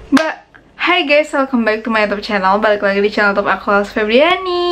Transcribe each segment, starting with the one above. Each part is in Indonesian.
Mbak, hai guys, welcome back to my YouTube channel. Balik lagi di channel YouTube aku, Lales Febriani.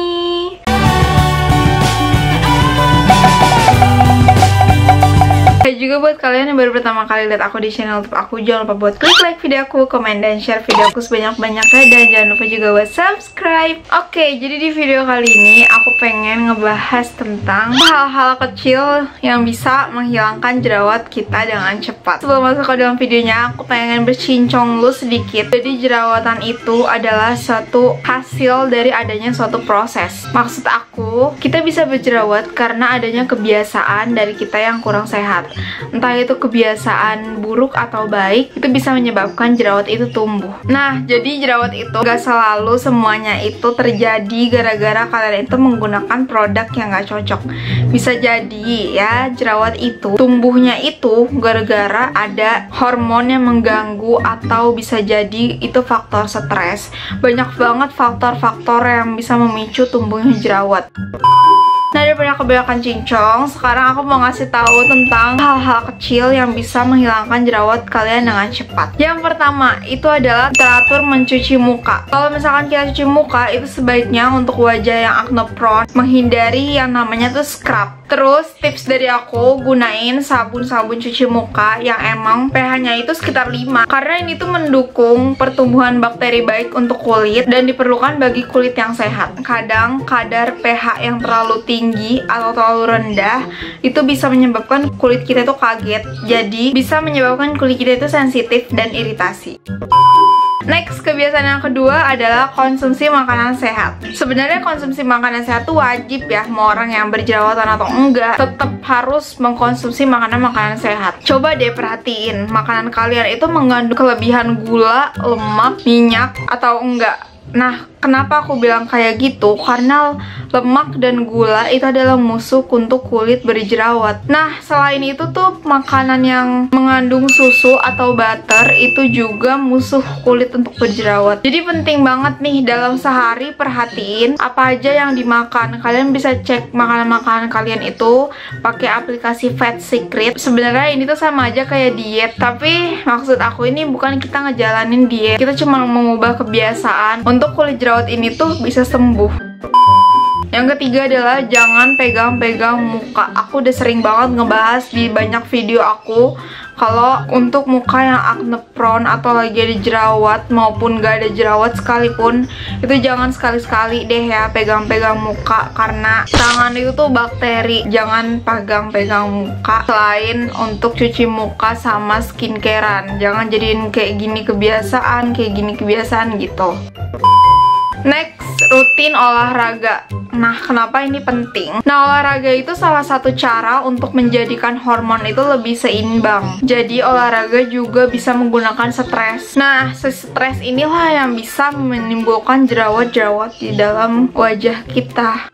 Dan juga buat kalian yang baru pertama kali lihat aku di channel YouTube aku, jangan lupa buat klik like video aku, komen dan share video aku sebanyak-banyaknya, dan jangan lupa juga buat subscribe. Oke, jadi di video kali ini aku pengen ngebahas tentang hal-hal kecil yang bisa menghilangkan jerawat kita dengan cepat. Sebelum masuk ke dalam videonya, aku pengen bercincong lu sedikit. Jadi jerawatan itu adalah suatu hasil dari adanya suatu proses. Maksud aku, kita bisa berjerawat karena adanya kebiasaan dari kita yang kurang sehat. Entah itu kebiasaan buruk atau baik, itu bisa menyebabkan jerawat itu tumbuh. Nah, jadi jerawat itu gak selalu semuanya itu terjadi gara-gara kalian itu menggunakan produk yang gak cocok. Bisa jadi ya, jerawat itu tumbuhnya itu gara-gara ada hormon yang mengganggu, atau bisa jadi itu faktor stres. Banyak banget faktor-faktor yang bisa memicu tumbuhnya jerawat. Nah, daripada kebanyakan cincong, sekarang aku mau ngasih tahu tentang hal-hal kecil yang bisa menghilangkan jerawat kalian dengan cepat. Yang pertama, itu adalah teratur mencuci muka. Kalau misalkan kita cuci muka, itu sebaiknya untuk wajah yang acne prone, menghindari yang namanya tuh scrub. Terus tips dari aku, gunain sabun-sabun cuci muka yang emang pH-nya itu sekitar 5, karena ini tuh mendukung pertumbuhan bakteri baik untuk kulit dan diperlukan bagi kulit yang sehat. Kadang kadar pH yang terlalu tinggi atau terlalu rendah itu bisa menyebabkan kulit kita itu kaget, jadi bisa menyebabkan kulit kita itu sensitif dan iritasi. Next, kebiasaan yang kedua adalah konsumsi makanan sehat. Sebenarnya konsumsi makanan sehat itu wajib ya, mau orang yang berjerawatan atau enggak, tetap harus mengkonsumsi makanan-makanan sehat. Coba deh perhatiin, makanan kalian itu mengandung kelebihan gula, lemak, minyak, atau enggak. Nah, kenapa aku bilang kayak gitu? Karena lemak dan gula itu adalah musuh untuk kulit berjerawat. Nah, selain itu tuh makanan yang mengandung susu atau butter itu juga musuh kulit untuk berjerawat. Jadi penting banget nih dalam sehari perhatiin apa aja yang dimakan. Kalian bisa cek makanan-makanan kalian itu pakai aplikasi Fat Secret. Sebenarnya ini tuh sama aja kayak diet, tapi maksud aku ini bukan kita ngejalanin diet. Kita cuma mengubah kebiasaan untuk kulit jerawat ini tuh bisa sembuh. Yang ketiga adalah jangan pegang-pegang muka. Aku udah sering banget ngebahas di banyak video aku, kalau untuk muka yang acne prone atau lagi ada jerawat maupun gak ada jerawat sekalipun, itu jangan sekali-sekali deh ya pegang-pegang muka, karena tangan itu tuh bakteri. Jangan pegang-pegang muka selain untuk cuci muka sama skincarean. Jangan jadiin kayak gini kebiasaan gitu. Next, rutin olahraga. Nah, kenapa ini penting? Nah, olahraga itu salah satu cara untuk menjadikan hormon itu lebih seimbang. Jadi, olahraga juga bisa menggunakan stres. Nah, stres inilah yang bisa menimbulkan jerawat-jerawat di dalam wajah kita.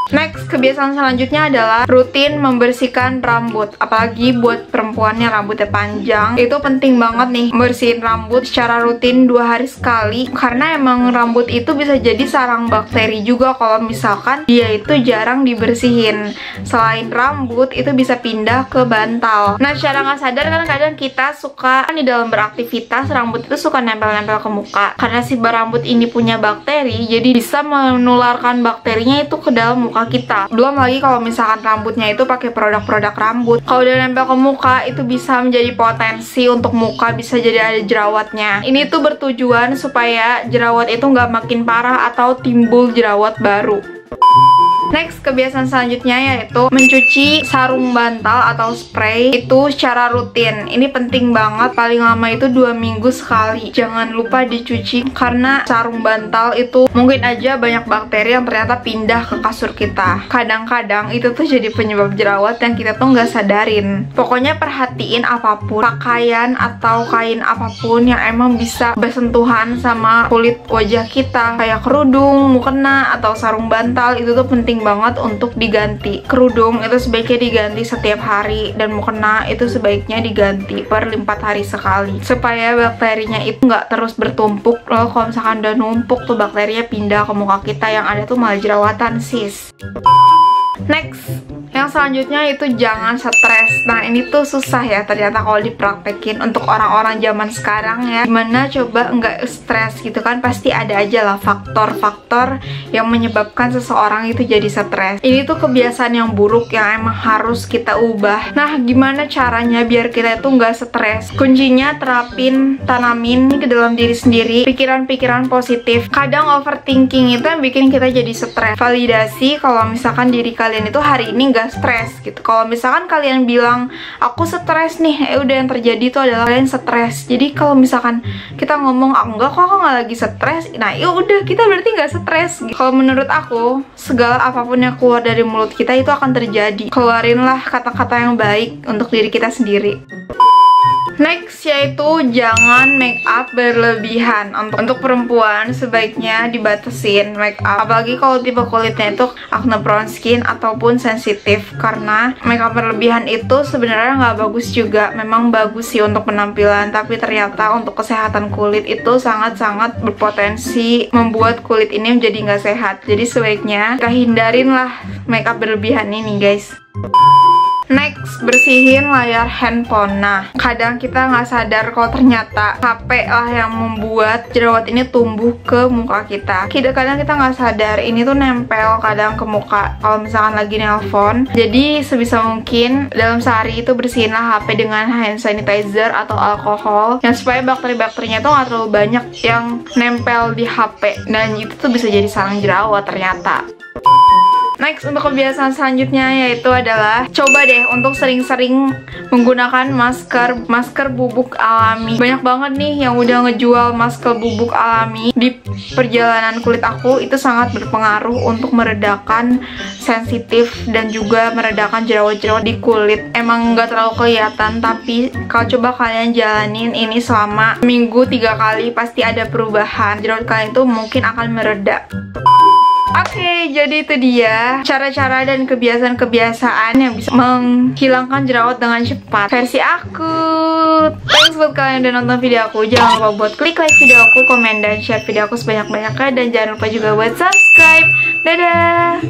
Next, kebiasaan selanjutnya adalah rutin membersihkan rambut. Apalagi buat perempuan yang rambutnya panjang, itu penting banget nih membersihin rambut secara rutin 2 hari sekali. Karena emang rambut itu bisa jadi sarang bakteri juga kalau misalkan dia itu jarang dibersihin. Selain rambut, itu bisa pindah ke bantal. Nah, secara nggak sadar kan kadang kita suka di dalam beraktivitas, rambut itu suka nempel-nempel ke muka. Karena si rambut ini punya bakteri, jadi bisa menularkan bakterinya itu ke dalam muka kita. Belum lagi kalau misalkan rambutnya itu pakai produk-produk rambut, kalau udah nempel ke muka itu bisa menjadi potensi untuk muka bisa jadi ada jerawatnya. Ini tuh bertujuan supaya jerawat itu nggak makin parah atau timbul jerawat baru. Next, kebiasaan selanjutnya yaitu mencuci sarung bantal atau spray itu secara rutin. Ini penting banget, paling lama itu 2 minggu sekali. Jangan lupa dicuci, karena sarung bantal itu mungkin aja banyak bakteri yang ternyata pindah ke kasur kita. Kadang-kadang itu tuh jadi penyebab jerawat yang kita tuh nggak sadarin. Pokoknya perhatiin apapun, pakaian atau kain apapun yang emang bisa bersentuhan sama kulit wajah kita, kayak kerudung, mukena, atau sarung bantal, itu tuh penting banget untuk diganti. Kerudung itu sebaiknya diganti setiap hari, dan mukena itu sebaiknya diganti per 4 hari sekali, supaya bakterinya itu nggak terus bertumpuk. Loh, kalau misalkan udah numpuk tuh bakterinya pindah ke muka kita, yang ada tuh malah jerawatan sis. Next, Yang selanjutnya itu jangan stres. Nah ini tuh susah ya ternyata kalau dipraktekin untuk orang-orang zaman sekarang ya. Gimana coba nggak stres gitu kan, pasti ada aja lah faktor-faktor yang menyebabkan seseorang itu jadi stres. Ini tuh kebiasaan yang buruk yang emang harus kita ubah. Nah gimana caranya biar kita itu nggak stres? Kuncinya tanamin ke dalam diri sendiri pikiran-pikiran positif. Kadang overthinking itu yang bikin kita jadi stres. Validasi kalau misalkan diri kalian itu hari ini nggak stres gitu. Kalau misalkan kalian bilang aku stres nih, udah yang terjadi itu adalah kalian stres. Jadi kalau misalkan kita ngomong enggak kok, aku nggak lagi stres, nah ya udah kita berarti nggak stres. Kalau menurut aku segala apapun yang keluar dari mulut kita itu akan terjadi. Keluarinlah kata-kata yang baik untuk diri kita sendiri. Next yaitu jangan make up berlebihan. Untuk perempuan sebaiknya dibatasin make up, apalagi kalau tipe kulitnya itu acne prone skin ataupun sensitif, karena make up berlebihan itu sebenarnya nggak bagus juga. Memang bagus sih untuk penampilan, tapi ternyata untuk kesehatan kulit itu sangat-sangat berpotensi membuat kulit ini menjadi nggak sehat. Jadi sebaiknya kita hindarin lah make up berlebihan ini guys. Next, bersihin layar handphone. Nah, kadang kita nggak sadar kalau ternyata HP lah yang membuat jerawat ini tumbuh ke muka kita. Kadang kita nggak sadar ini tuh nempel kadang ke muka kalau misalkan lagi nelpon. Jadi sebisa mungkin dalam sehari itu bersihinlah HP dengan hand sanitizer atau alkohol, yang supaya bakteri-bakterinya tuh nggak terlalu banyak yang nempel di HP, dan itu tuh bisa jadi sarang jerawat ternyata. Next, untuk kebiasaan selanjutnya yaitu adalah coba deh untuk sering-sering menggunakan masker bubuk alami. Banyak banget nih yang udah ngejual masker bubuk alami di perjalanan kulit aku. Itu sangat berpengaruh untuk meredakan sensitif dan juga meredakan jerawat-jerawat di kulit. Emang nggak terlalu kelihatan, tapi kalau coba kalian jalanin ini selama seminggu 3 kali, pasti ada perubahan. Jerawat kalian itu mungkin akan mereda. Oke, jadi itu dia cara-cara dan kebiasaan-kebiasaan yang bisa menghilangkan jerawat dengan cepat versi aku. Thanks buat kalian udah nonton video aku. Jangan lupa buat klik like video aku, komen, dan share video aku sebanyak-banyaknya. Dan jangan lupa juga buat subscribe. Dadah!